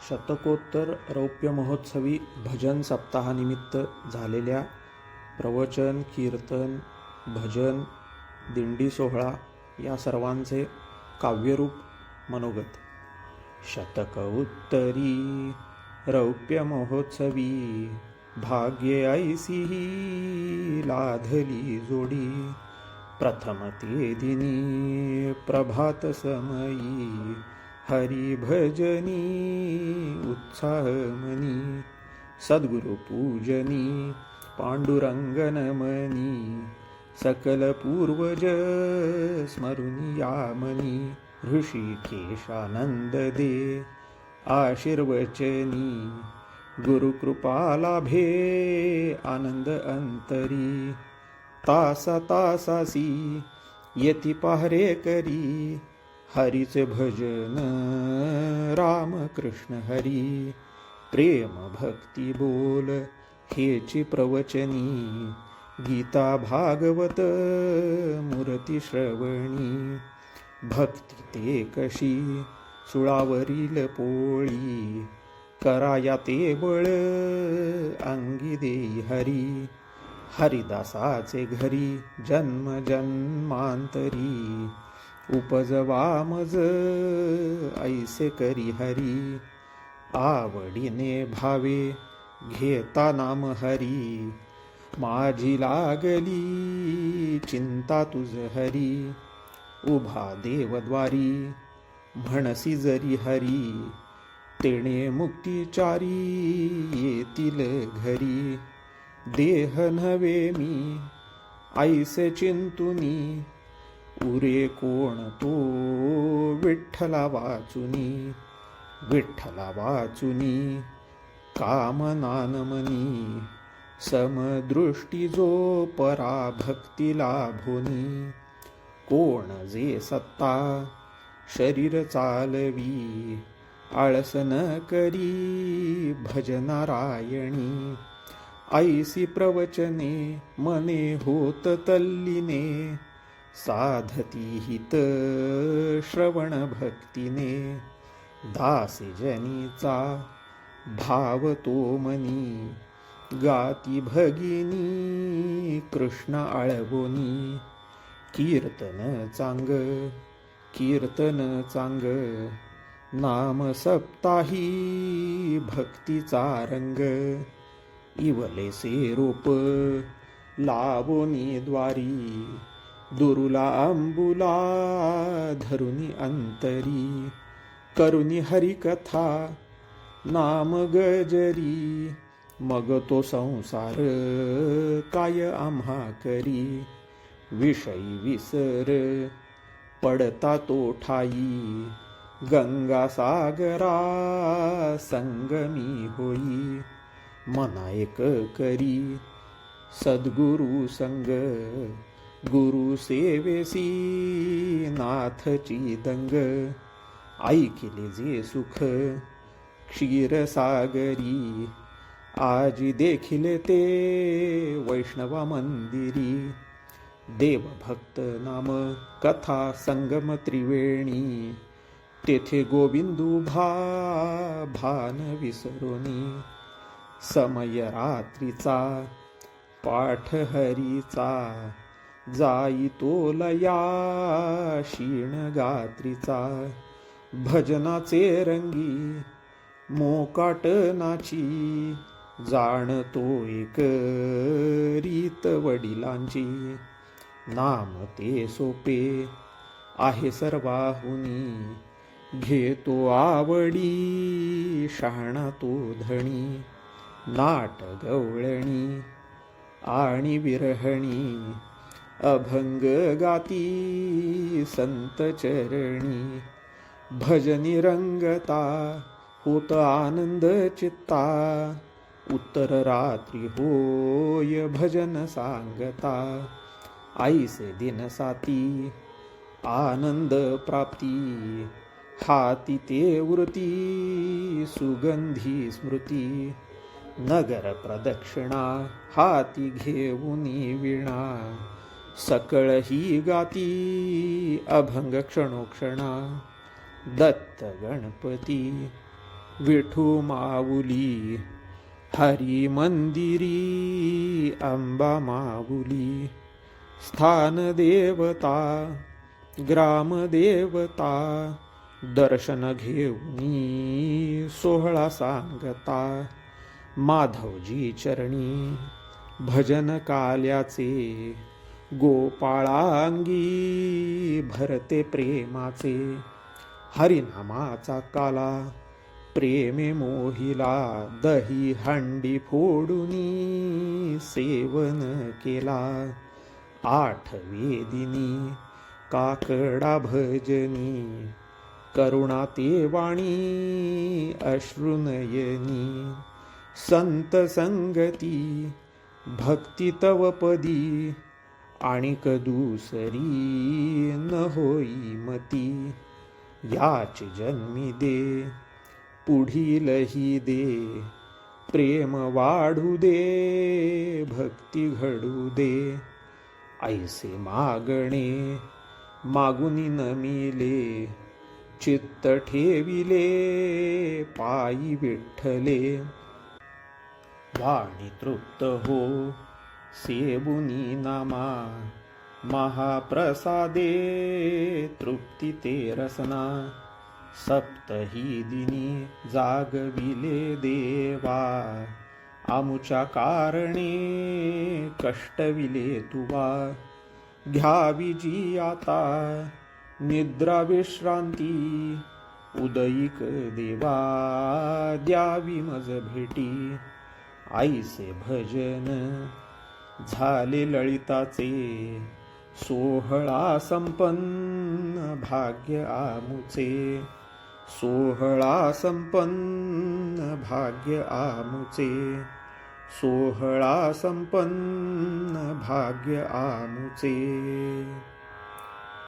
शतकोत्तर रौप्य महोत्सवी भजन सप्ताहानिमित्त झालेल्या प्रवचन, कीर्तन, भजन, दिंडी सोहळा या सर्वांचे काव्यरूप मनोगत. शतक उत्तरी रौप्य महोत्सवी भाग्ये ऐसी ही लाधली जोडी. प्रथम ते दिनी प्रभात समयी हरी भजनी उत्साह मनी. सद्गुरु पूजनी पांडुरंगन मनी. सकल पूर्वज स्मरुनी यामनी. ऋषिकेशानंद दे आशीर्वचनी. गुरुकृपा लाभे आनंद अंतरी. तासा तासासी येती पहारे करी. हरीचे भजन राम कृष्ण हरी. प्रेम भक्ती बोल हेची प्रवचनी. गीता भागवत मूर्ती श्रवणी. भक्ती ते कशी सुळावरील पोळी. कराया ते बळ अंगी देई हरी. हरिदासाचे घरी जन्म जन्मांतरी. उपजवा मज ऐसे करी हरी. आवडीने भावे घेता नाम हरी. माझी लागली चिंता तुझ हरी. उभा देवद्वारी म्हणसी जरी हरी. तेणे मुक्तिचारी येतील घरी. देह नव्हे मी ऐसे चिंतुनी. उरे कोण तो विठ्ठला वाचुनी. विठ्ठला वाचुनी कामनानमनी. समदृष्टी जो पराभक्ती लाभोनी. कोण जे सत्ता शरीर चालवी. आळस न करी भजनारायणी. ऐसी प्रवचने मने होत तल्लीने. साधती हित श्रवण भक्तीने. दासी जनीचा भाव तो मनी. गाती भगिनी कृष्ण आळवोनी. कीर्तन चांग कीर्तन चांग. नाम सप्ताही भक्तीचा रंग. इवलेसे रोप लावोनी द्वारी. दुरुला अंबुला धरुनी अंतरी. करुनी हरिकथा नाम गजरी. मग तो संसार काय आम्हा करी. विषयी विसर पडता तो ठाई. गंगा सागरा संगमी होई. मना एक करी सद्गुरु संग. गुरु सेवेसी नाथची दंग. ऐकिले जे सुख क्षीरसागरी. आजी देखिले ते वैष्णवा मंदिरी. देवभक्त नाम कथा संगम त्रिवेणी. तेथे गोविंदू भान विसरोनी. समय रात्रीचा पाठ हरीचा. जाई तोलया क्षीण गात्रीचा. भजनाचे रंगी मोकाटनाची. जाणतो एक रीत वडिलांची. नाम ते सोपे आहे सर्वाहुनी. घेतो आवडी शहाणा तो धणी. नाट गवळणी आणि विरहणी. अभंग गाती संत चरणी. भजनी रंगता होत आनंद चित्ता. उत्तर रात्री होय भजन सांगता. ऐसे दिन साती आनंद प्राप्ती. हाती ते वृत्ती सुगंधी स्मृती. नगर प्रदक्षिणा हाती घेऊनी विणा. सकळ ही गाती अभंग क्षणोक्षणा. दत्त गणपती विठू माऊली हरी मंदिरी अंबा माऊली स्थान देवता ग्रामदेवता दर्शन घेऊनी सोहळा सांगता माधवजी चरणी भजन काल्याचे गोपाळांगी भरते प्रेमाचे हरिनामाचा काला प्रेमे मोहिला दही हंडी फोडूनी सेवन केला आठवेदिनी काकडा भजनी करुणा ते वाणी अश्रुनयनी संत संगती भक्ती तव पदी आणिक दुसरी न होई मती याच जन्मी दे पुढीलही दे प्रेम वाढू दे भक्ती घडू दे ऐसे मागणे मागुनी न मिले चित्त ठेविले पायी विठ्ठले वाणी तृप्त हो सेबुनी नामा महाप्रसादे तृप्ती ते रसना सप्तही दिनी जागविले देवा आमुच्या कारणे कष्टविले तुवा घ्यावी जी आता निद्रा विश्रांती उदयिक देवा द्यावी मज भेटी आईसे भजन झाले ललिताचे सोहळा संपन्न भाग्य आमुचे सोहळा संपन्न भाग्य आमुचे सोहळा संपन्न भाग्य आमुचे